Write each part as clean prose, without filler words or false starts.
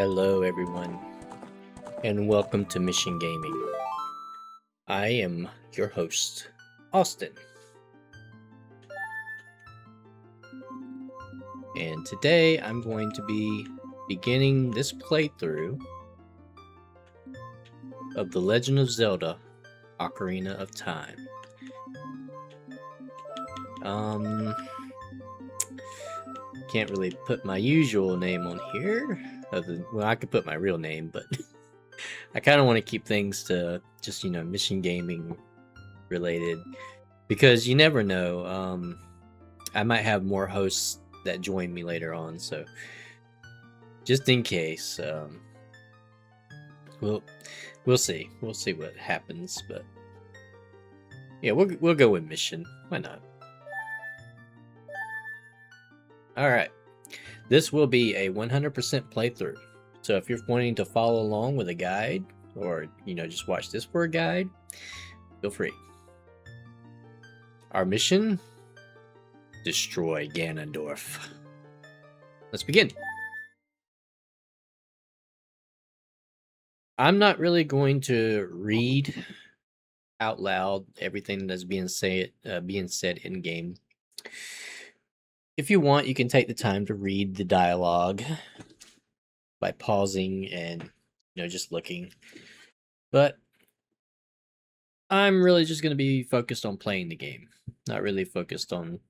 Hello everyone, and welcome to Mission Gaming. I am your host, Austin. And today I'm going to be beginning this playthrough of The Legend of Zelda, Ocarina of Time. Can't really put my usual name on here. Well, I could put my real name, but I kind of want to keep things to just, Mission Gaming related. Because you never know. I might have more hosts that join me later on, so just in case. We'll see. We'll see what happens, but yeah, we'll go with mission. Why not? Alright, this will be a 100% playthrough, so if you're wanting to follow along with a guide, or, just watch this for a guide, feel free. Our mission? Destroy Ganondorf. Let's begin. I'm not really going to read out loud everything that's being said in game. If you want, you can take the time to read the dialogue by pausing and, just looking. But I'm really just going to be focused on playing the game, not really focused on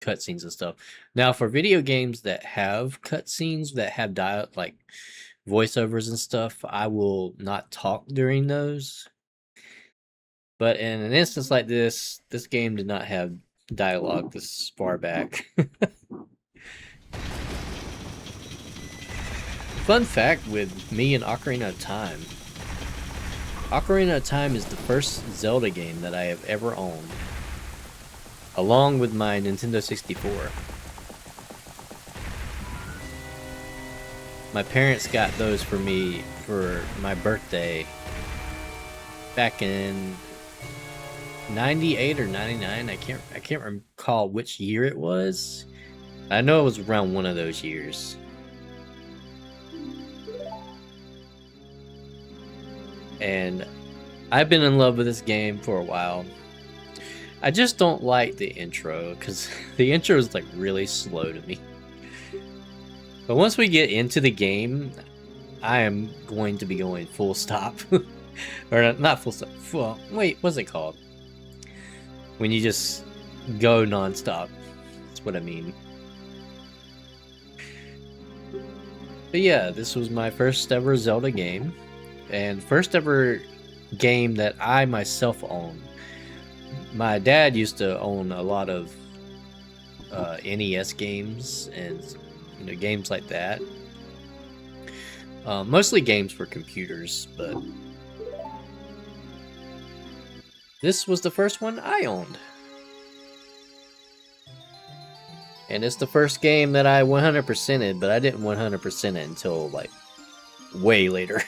cutscenes and stuff. Now, for video games that have cutscenes, that have like voiceovers and stuff, I will not talk during those. But in an instance like this game did not have dialogue this far back. Fun fact with me and Ocarina of Time. Ocarina of Time is the first Zelda game that I have ever owned, along with my Nintendo 64. My parents got those for me for my birthday back in 98 or 99. I can't recall which year it was. I know it was around one of those years. And I've been in love with this game for a while. I just don't like the intro, because the intro is like really slow to me. But once we get into the game, I am going to be going full stop. Or not full stop. Well, wait, what's it called? When you just go non-stop. That's what I mean. But yeah, this was my first ever Zelda game. And first ever game that I myself owned. My dad used to own a lot of NES games and games like that. Mostly games for computers, but this was the first one I owned. And it's the first game that I 100%ed, but I didn't 100% it until like way later.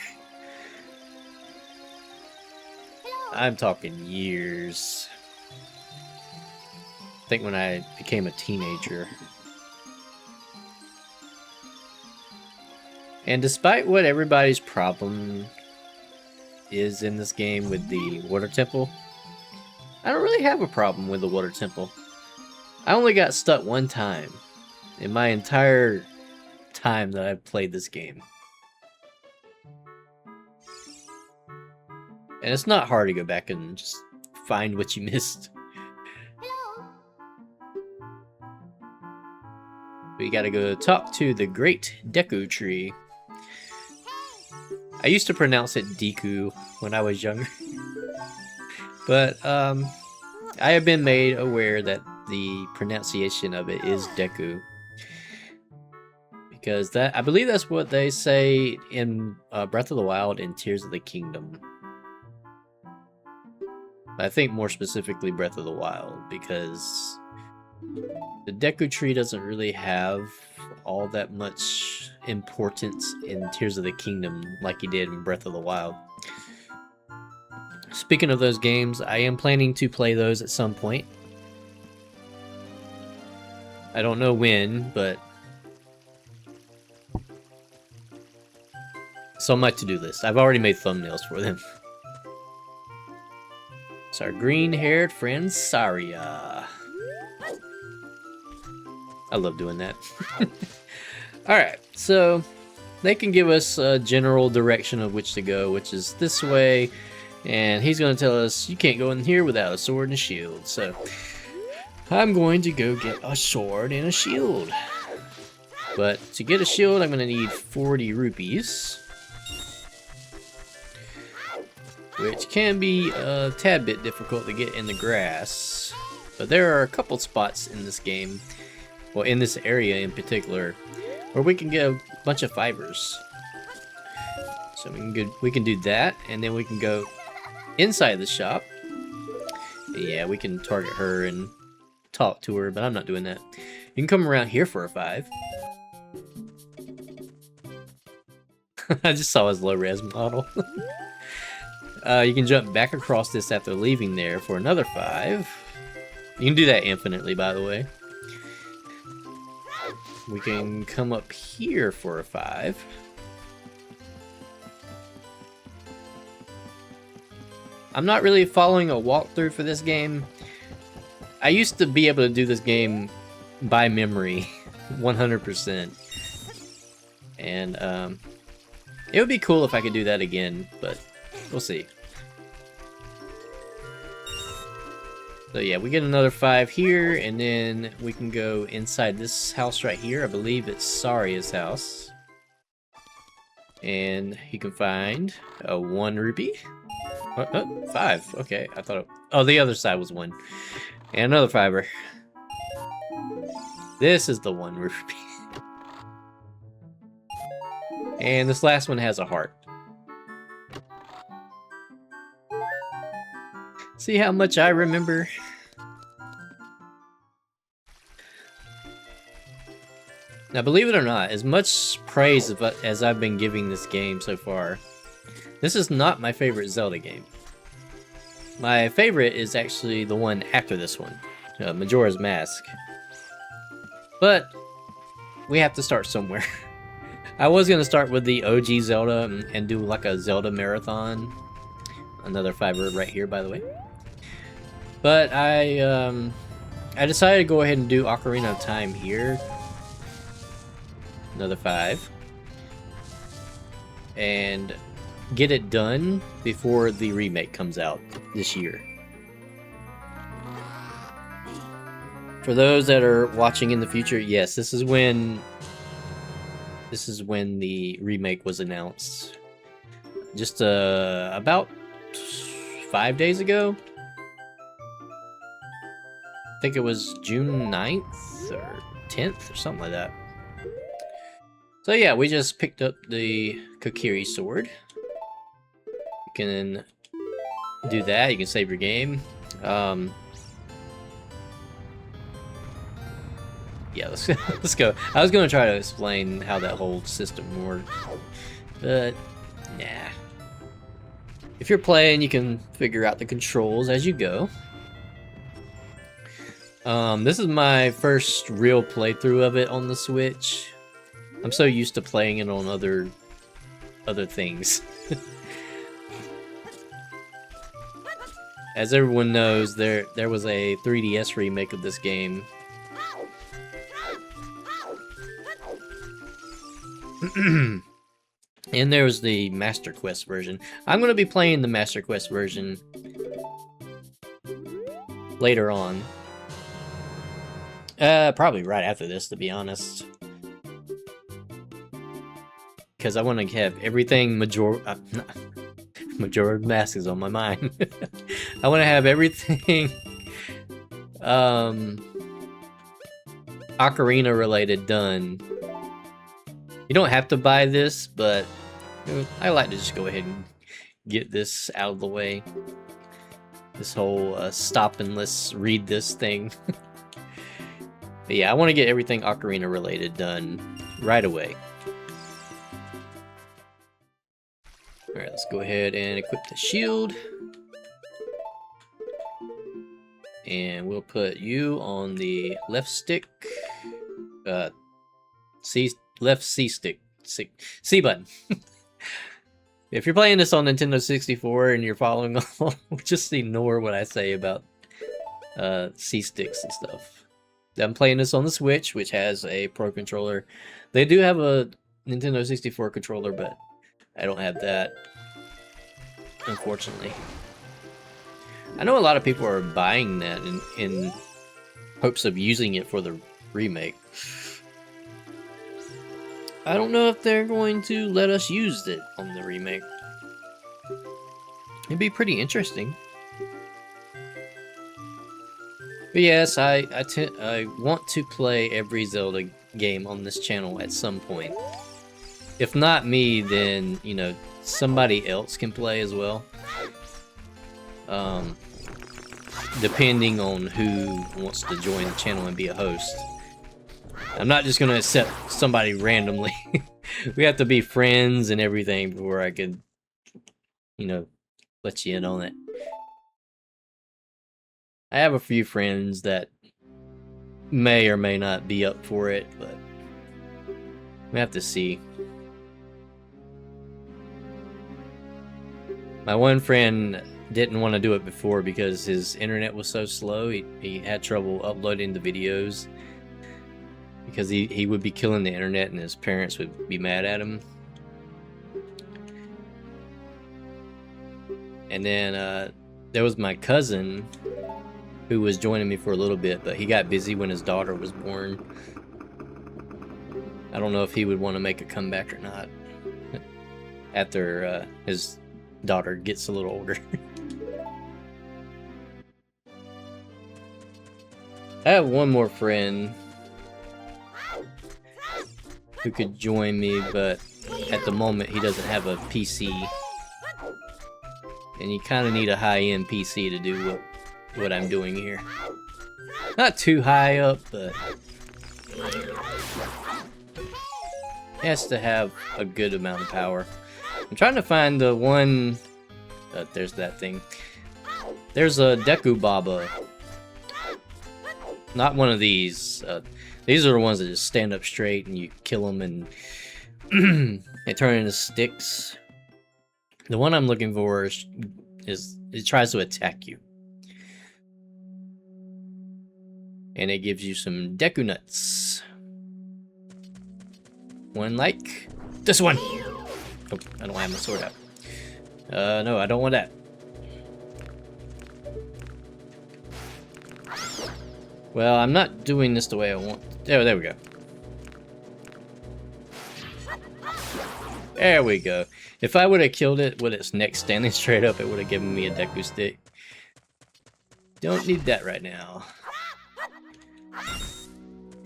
I'm talking years. I think when I became a teenager. And despite what everybody's problem is in this game with the water temple, I don't really have a problem with the water temple. I only got stuck one time in my entire time that I've played this game. And it's not hard to go back and just find what you missed. We gotta go talk to the great Deku tree. I used to pronounce it Deku when I was younger. But I have been made aware that the pronunciation of it is Deku. Because I believe that's what they say in Breath of the Wild and Tears of the Kingdom. I think more specifically Breath of the Wild, because the Deku tree doesn't really have all that much importance in Tears of the Kingdom like he did in Breath of the Wild. Speaking of those games, I am planning to play those at some point. I don't know when, but So on my to-do list. I've already made thumbnails for them. It's our green-haired friend, Saria. I love doing that. Alright, so they can give us a general direction of which to go, which is this way. And he's going to tell us, you can't go in here without a sword and a shield. So I'm going to go get a sword and a shield. But to get a shield, I'm going to need 40 rupees. Which can be a tad bit difficult to get in the grass. But there are a couple spots in this game, well, in this area in particular, where we can get a bunch of fibers. So we can do that, and then we can go inside the shop. Yeah, we can target her and talk to her, but I'm not doing that. You can come around here for a 5. I just saw his low-res model. You can jump back across this after leaving there for another 5. You can do that infinitely, by the way. We can come up here for a 5. I'm not really following a walkthrough for this game. I used to be able to do this game by memory, 100%. And it would be cool if I could do that again, but we'll see. So yeah, we get another 5 here, and then we can go inside this house right here. I believe it's Saria's house. And you can find a 1 rupee. 5. Okay, I thought oh, the other side was 1. And another 5er. This is the 1 rupee. And this last one has a heart. See how much I remember? Now, believe it or not, as much praise as I've been giving this game so far, this is not my favorite Zelda game. My favorite is actually the one after this one, Majora's Mask. But we have to start somewhere. I was going to start with the OG Zelda and do like a Zelda marathon. Another 5er right here, by the way. But I decided to go ahead and do Ocarina of Time here. Another 5. And get it done before the remake comes out this year. For those that are watching in the future, yes, this is when the remake was announced. Just about 5 days ago. I think it was June 9th or 10th or something like that. So yeah, we just picked up the Kokiri sword. You can do that, you can save your game. Yeah, let's go. I was going to try to explain how that whole system worked, but nah. If you're playing, you can figure out the controls as you go. This is my first real playthrough of it on the Switch. I'm so used to playing it on other things. As everyone knows, there was a 3DS remake of this game. And there was the Master Quest version. I'm going to be playing the Master Quest version later on. Probably right after this, to be honest. Because I want to have everything Majora's Mask is on my mind. I want to have everything Ocarina related done. You don't have to buy this, but I like to just go ahead and get this out of the way. This whole stop and let's read this thing. But yeah, I want to get everything Ocarina related done right away. Alright, let's go ahead and equip the shield. And we'll put you on the left stick. Left C stick. C button. If you're playing this on Nintendo 64 and you're following along, just ignore what I say about C-sticks and stuff. I'm playing this on the Switch, which has a Pro controller. They do have a Nintendo 64 controller, but I don't have that, unfortunately. I know a lot of people are buying that in hopes of using it for the remake. I don't know if they're going to let us use it on the remake. It'd be pretty interesting. But yes, I want to play every Zelda game on this channel at some point. If not me, then, you know, somebody else can play as well. Depending on who wants to join the channel and be a host. I'm not just gonna accept somebody randomly. We have to be friends and everything before I could, you know, let you in on it. I have a few friends that may or may not be up for it, but we have to see. My one friend didn't want to do it before because his internet was so slow. He had trouble uploading the videos because he would be killing the internet and his parents would be mad at him. And then there was my cousin who was joining me for a little bit, but he got busy when his daughter was born. I don't know if he would want to make a comeback or not after his daughter gets a little older. I have one more friend who could join me, but at the moment he doesn't have a PC. And you kind of need a high-end PC to do what I'm doing here. Not too high up, but it has to have a good amount of power. I'm trying to find the one... there's that thing. There's a Deku Baba. Not one of these. These are the ones that just stand up straight and you kill them and they turn into sticks. The one I'm looking for is it tries to attack you. And it gives you some Deku nuts. One like this one. Oh, I don't have my sword out. No, I don't want that. Well, I'm not doing this the way I want. Oh, there we go. There we go. If I would have killed it with its neck standing straight up, it would have given me a Deku stick. Don't need that right now.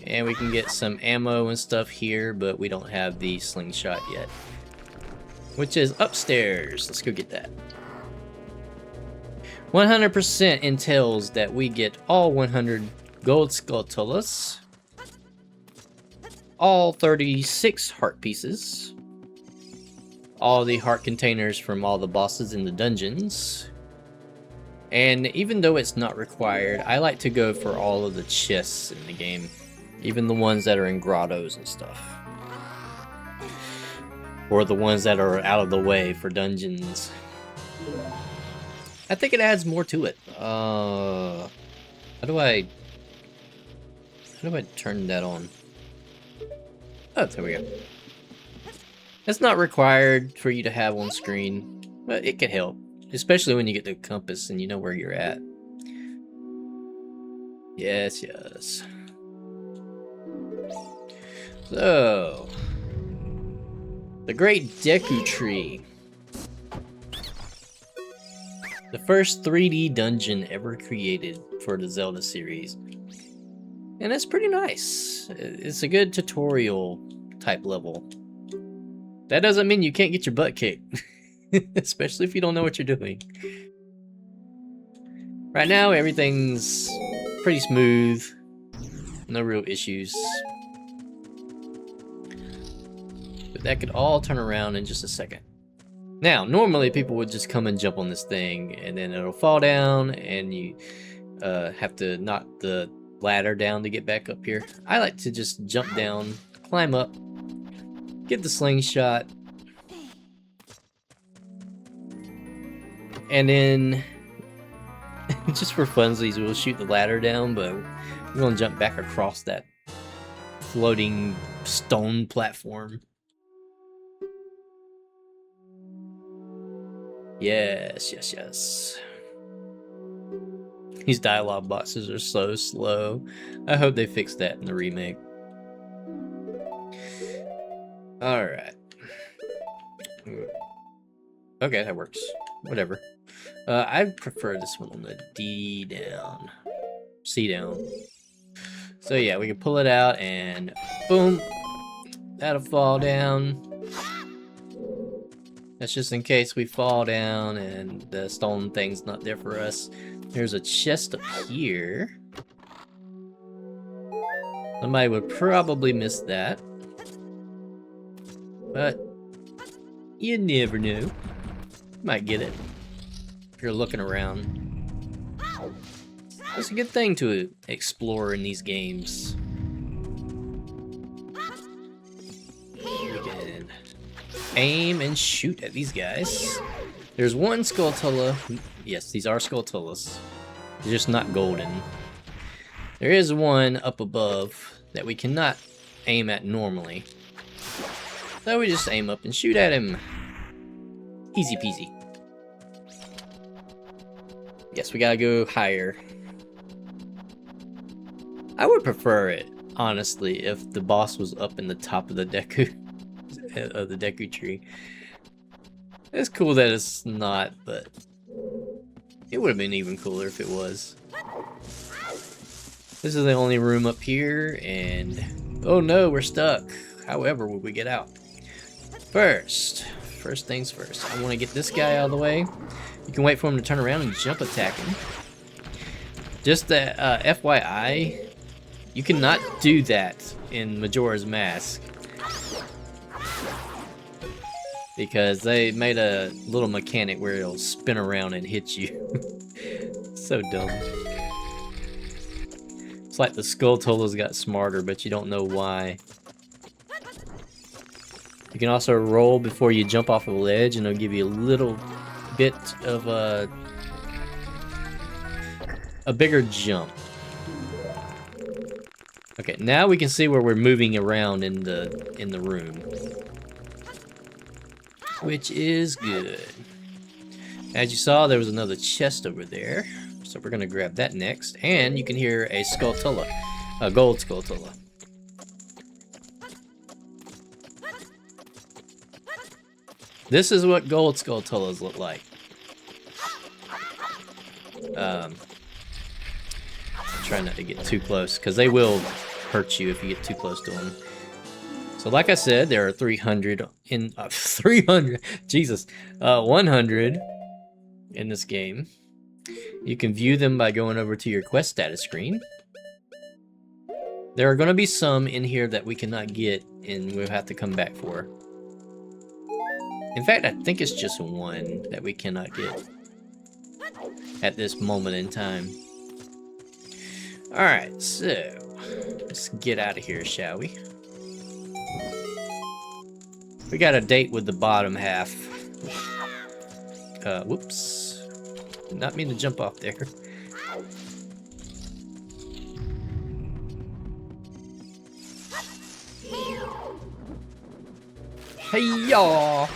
And we can get some ammo and stuff here, but we don't have the slingshot yet. Which is upstairs. Let's go get that. 100% entails that we get all 100 gold skulltulas, all 36 heart pieces, all the heart containers from all the bosses in the dungeons, and even though it's not required, I like to go for all of the chests in the game, even the ones that are in grottos and stuff. Or the ones that are out of the way for dungeons. I think it adds more to it. How do I turn that on? Oh, there we go. It's not required for you to have on screen, but it can help. Especially when you get the compass and you know where you're at. Yes, yes. So... the Great Deku Tree. The first 3D dungeon ever created for the Zelda series. And it's pretty nice. It's a good tutorial type level. That doesn't mean you can't get your butt kicked. Especially if you don't know what you're doing. Right now, everything's pretty smooth. No real issues. But that could all turn around in just a second. Now, normally people would just come and jump on this thing, and then it'll fall down, and you have to knock the ladder down to get back up here. I like to just jump down, climb up, get the slingshot, And then, just for funsies, we'll shoot the ladder down, but we're gonna jump back across that floating stone platform. Yes, yes, yes. These dialogue boxes are so slow. I hope they fix that in the remake. Alright. Okay, that works. Whatever. I prefer this one on the D down. C down. So yeah, we can pull it out and boom. That'll fall down. That's just in case we fall down and the stone thing's not there for us. There's a chest up here. Somebody would probably miss that. But you never know. Might get it if you're looking around. It's a good thing to explore in these games. We can aim and shoot at these guys. There's one Skulltula. Yes, these are Skulltulas. They're just not golden. There is one up above that we cannot aim at normally. So we just aim up and shoot at him. Easy peasy. Yes, we gotta go higher. I would prefer it, honestly, if the boss was up in the top of the Deku, of the Deku tree. It's cool that it's not, but it would have been even cooler if it was. This is the only room up here, and oh no, we're stuck. However, will we get out? First things first. I want to get this guy out of the way. You can wait for him to turn around and jump attack him. Just that, FYI, you cannot do that in Majora's Mask. Because they made a little mechanic where it'll spin around and hit you. So dumb. It's like the Skulltulas got smarter, but you don't know why. You can also roll before you jump off a ledge, and it'll give you a little bit of a bigger jump. Okay, now we can see where we're moving around in the room, which is good. As you saw, there was another chest over there, so we're gonna grab that next. And you can hear a Skulltula, a gold Skulltula. This is what gold Skulltulas look like. Try not to get too close, because they will hurt you if you get too close to them. So like I said, there are 300 in 300. Jesus, 100 in this game. You can view them by going over to your quest status screen. There are going to be some in here that we cannot get, and we'll have to come back for. In fact, I think it's just one that we cannot get at this moment in time. Alright, so let's get out of here, shall we? We got a date with the bottom half. Whoops. Did not mean to jump off there. Hey-yaw!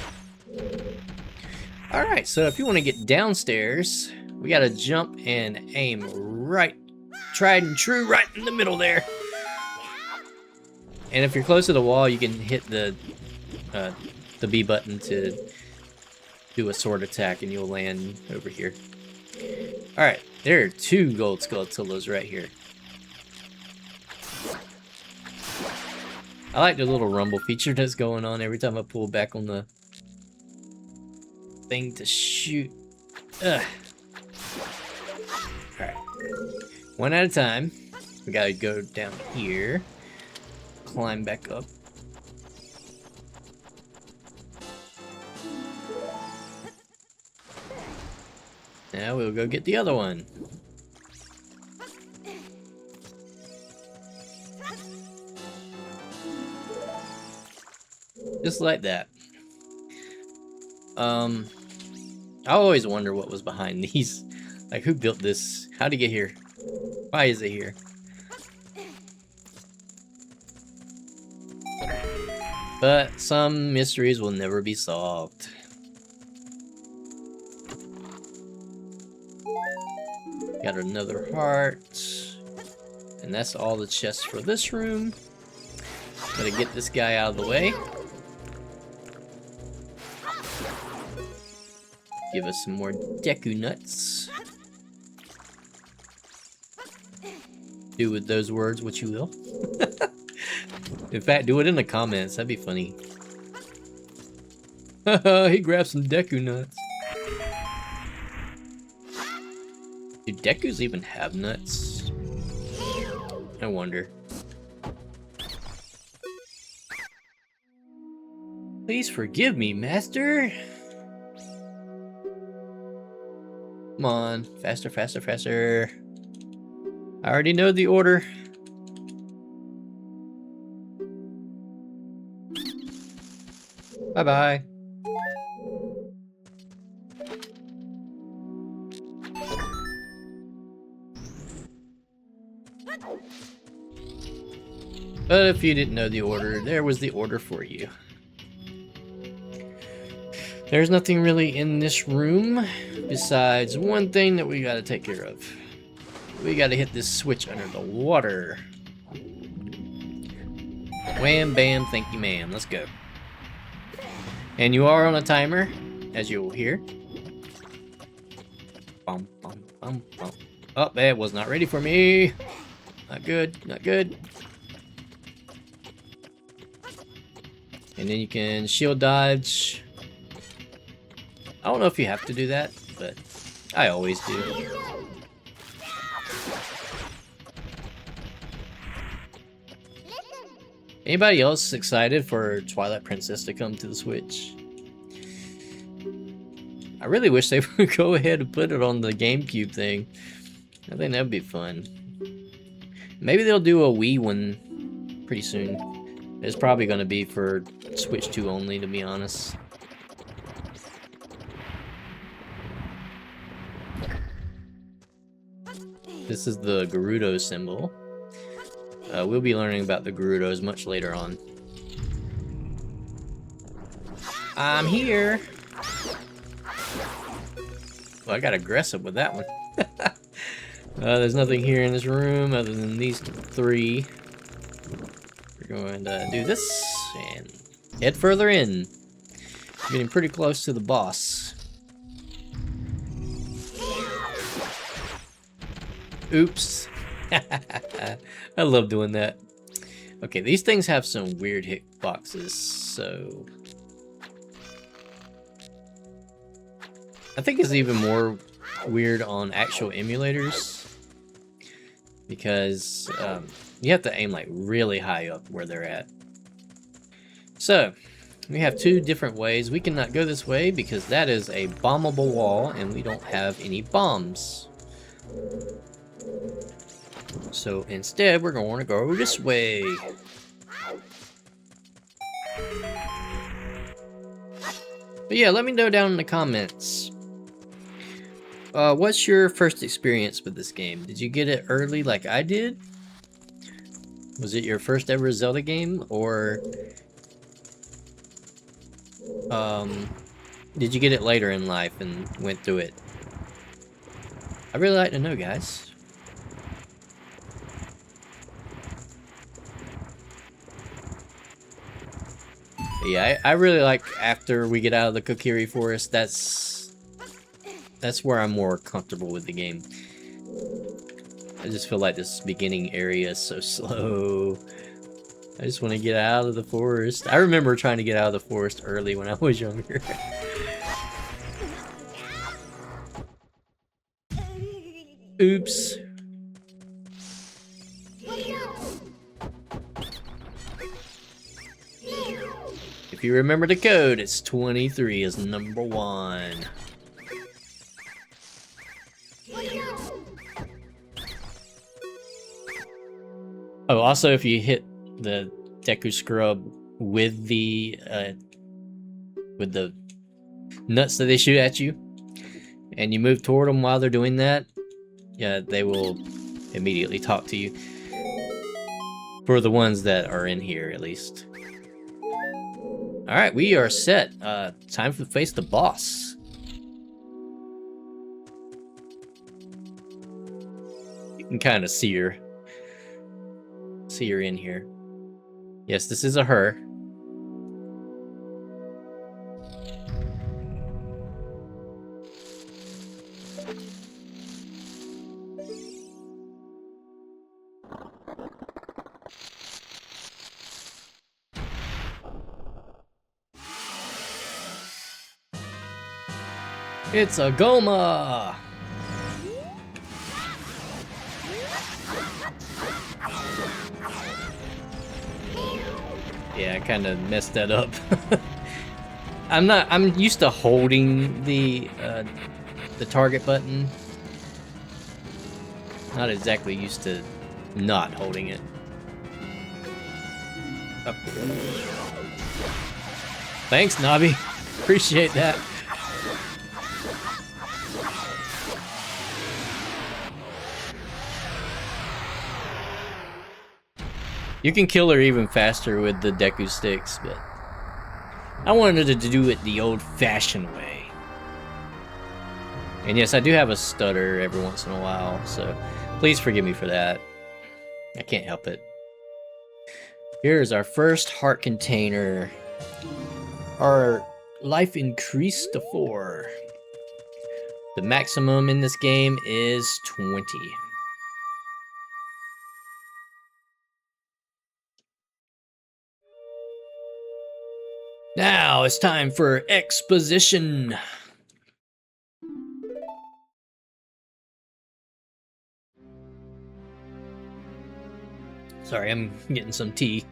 Alright, so if you want to get downstairs, we gotta jump and aim right, tried and true, right in the middle there. And if you're close to the wall, you can hit the B button to do a sword attack, and you'll land over here. Alright, there are 2 gold Skulltulas right here. I like the little rumble feature that's going on every time I pull back on the thing to shoot. Ugh. Alright. One at a time. We gotta go down here. Climb back up. Now we'll go get the other one. Just like that. I always wonder what was behind these. Like, who built this? How'd it get here? Why is it here? But some mysteries will never be solved. Got another heart. And that's all the chests for this room. Gotta get this guy out of the way. Give us some more Deku nuts. Do with those words what you will. In fact, do it in the comments. That'd be funny. Haha, he grabbed some Deku nuts. Do Dekus even have nuts? I wonder. Please forgive me, master. Come on, faster, faster, faster. I already know the order. Bye-bye. But if you didn't know the order, there was the order for you. There's nothing really in this room besides one thing that we gotta take care of. We gotta hit this switch under the water. Wham, bam, thank you, ma'am. Let's go. And you are on a timer, as you will hear. Bum, bum, bum, bum. Oh, that was not ready for me. Not good, not good. And then you can shield dodge. I don't know if you have to do that, but I always do. Anybody else excited for Twilight Princess to come to the Switch? I really wish they would go ahead and put it on the GameCube thing. I think that'd be fun. Maybe they'll do a Wii one pretty soon. It's probably going to be for Switch 2 only, to be honest. This is the Gerudo symbol. We'll be learning about the Gerudos much later on. I'm here! Well, I got aggressive with that one. There's nothing here in this room other than these three. We're going to do this and head further in. Getting pretty close to the boss. Oops. I love doing that. Okay, these things have some weird hitboxes, so... I think it's even more weird on actual emulators. Because you have to aim like really high up where they're at. So, we have two different ways. We cannot go this way because that is a bombable wall and we don't have any bombs. So instead, we're going to go this way. But yeah, let me know down in the comments. What's your first experience with this game? Did you get it early like I did? Was it your first ever Zelda game? Or did you get it later in life and went through it? I'd really like to know, guys. Yeah, I really like after we get out of the Kokiri forest, that's where I'm more comfortable with the game. I just feel like this beginning area is so slow. I just want to get out of the forest. I remember trying to get out of the forest early when I was younger. Oops. If you remember the code, it's 23 is number 1. Oh, also if you hit the Deku Scrub with the nuts that they shoot at you, and you move toward them while they're doing that, yeah, they will immediately talk to you. For the ones that are in here, at least. Alright, we are set. Time to face the boss. You can kind of see her. See her in here. Yes, this is a her. It's a Goma! Yeah, I kind of messed that up. I'm used to holding the target button. Not exactly used to not holding it. Oh. Thanks, Nabi. Appreciate that. You can kill her even faster with the Deku sticks, but I wanted to do it the old-fashioned way. And yes, I do have a stutter every once in a while, so please forgive me for that. I can't help it. Here's our first heart container. Our life increased to 4. The maximum in this game is 20. Now it's time for exposition. Sorry, I'm getting some tea.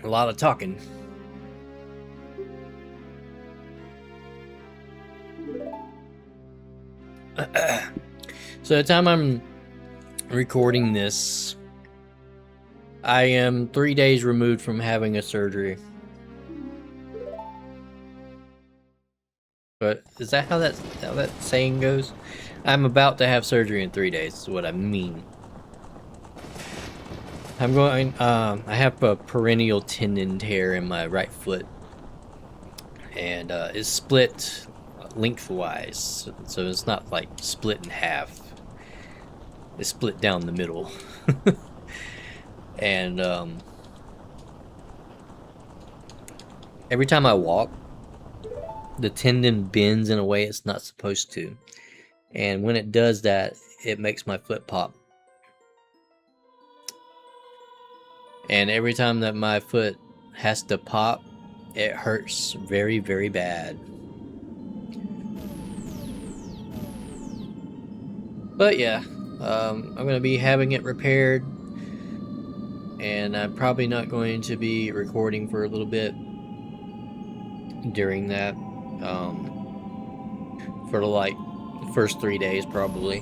A lot of talking. So the time I'm recording this, I am 3 days removed from having a surgery. But is that how that saying goes? I'm about to have surgery in 3 days, is what I mean. I'm going, I have a perennial tendon tear in my right foot. And it's split lengthwise, so it's not like split in half. It's split down the middle. And every time I walk, the tendon bends in a way it's not supposed to. And when it does that, it makes my foot pop. And every time that my foot has to pop, it hurts very, very bad. But yeah, I'm going to be having it repaired. And I'm probably not going to be recording for a little bit during that. For like the first 3 days probably.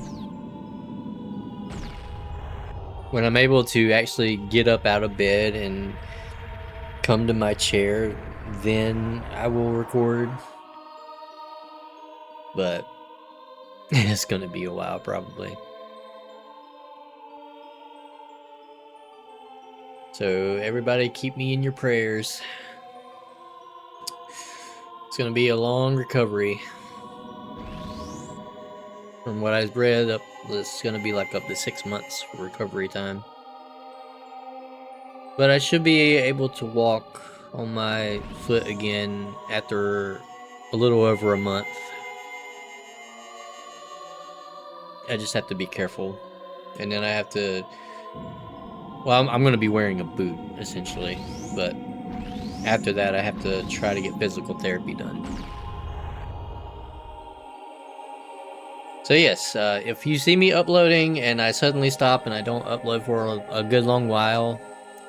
When I'm able to actually get up out of bed and come to my chair, then I will record. But it's gonna be a while probably. So everybody keep me in your prayers. It's gonna be a long recovery. From what I've read, it's gonna be like up to 6 months for recovery time. But I should be able to walk on my foot again after a little over a month. I just have to be careful. And then I have to... Well, I'm going to be wearing a boot, essentially. But after that, I have to try to get physical therapy done. So yes, if you see me uploading and I suddenly stop and I don't upload for a good long while,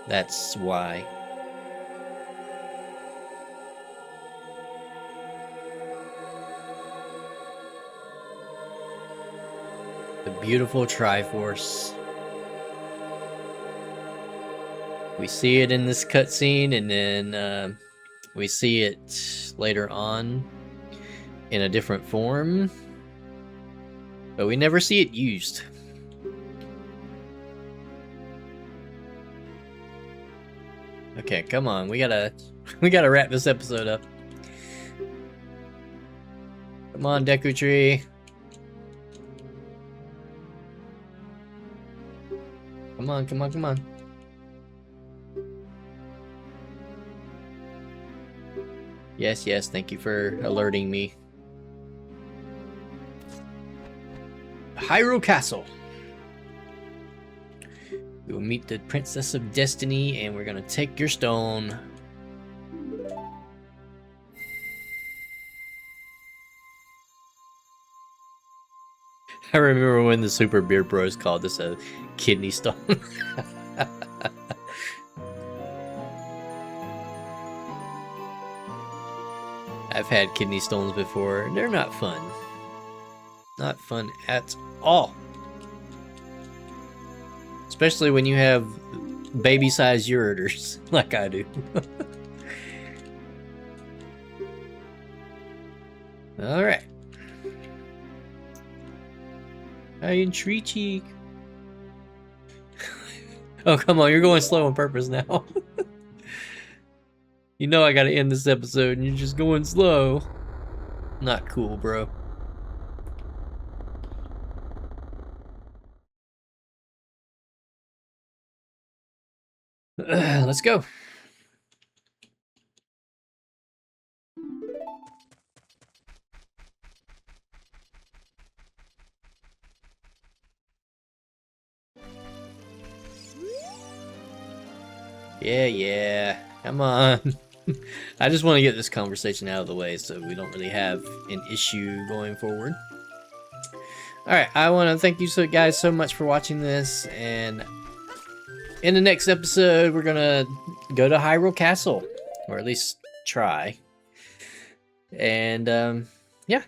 that's why. The beautiful Triforce. We see it in this cutscene, and then we see it later on in a different form, but we never see it used. Okay, come on, we gotta wrap this episode up. Come on, Deku Tree. Come on, come on, come on. Yes, yes, thank you for alerting me. Hyrule Castle. We will meet the Princess of Destiny, and we're gonna take your stone. I remember when the Super Beard Bros called this a kidney stone. I've had kidney stones before. They're not fun. Not fun at all. Especially when you have baby-sized ureters, like I do. Alright. Iron Tree Cheek. Oh, come on, you're going slow on purpose now. You know I gotta end this episode and you're just going slow. Not cool, bro. Let's go. Yeah, come on. I just want to get this conversation out of the way so we don't really have an issue going forward. Alright, I want to thank you guys so much for watching this, and in the next episode we're gonna go to Hyrule Castle, or at least try. And yeah,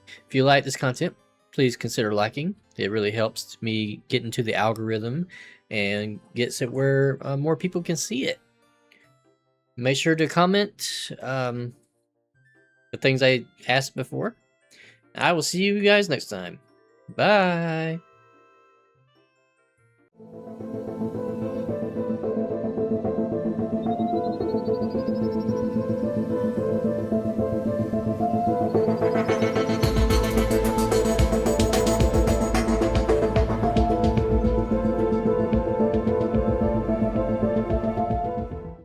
if you like this content, please consider liking. It really helps me get into the algorithm and gets it where more people can see it. Make sure to comment the things I asked before. I will see you guys next time. Bye.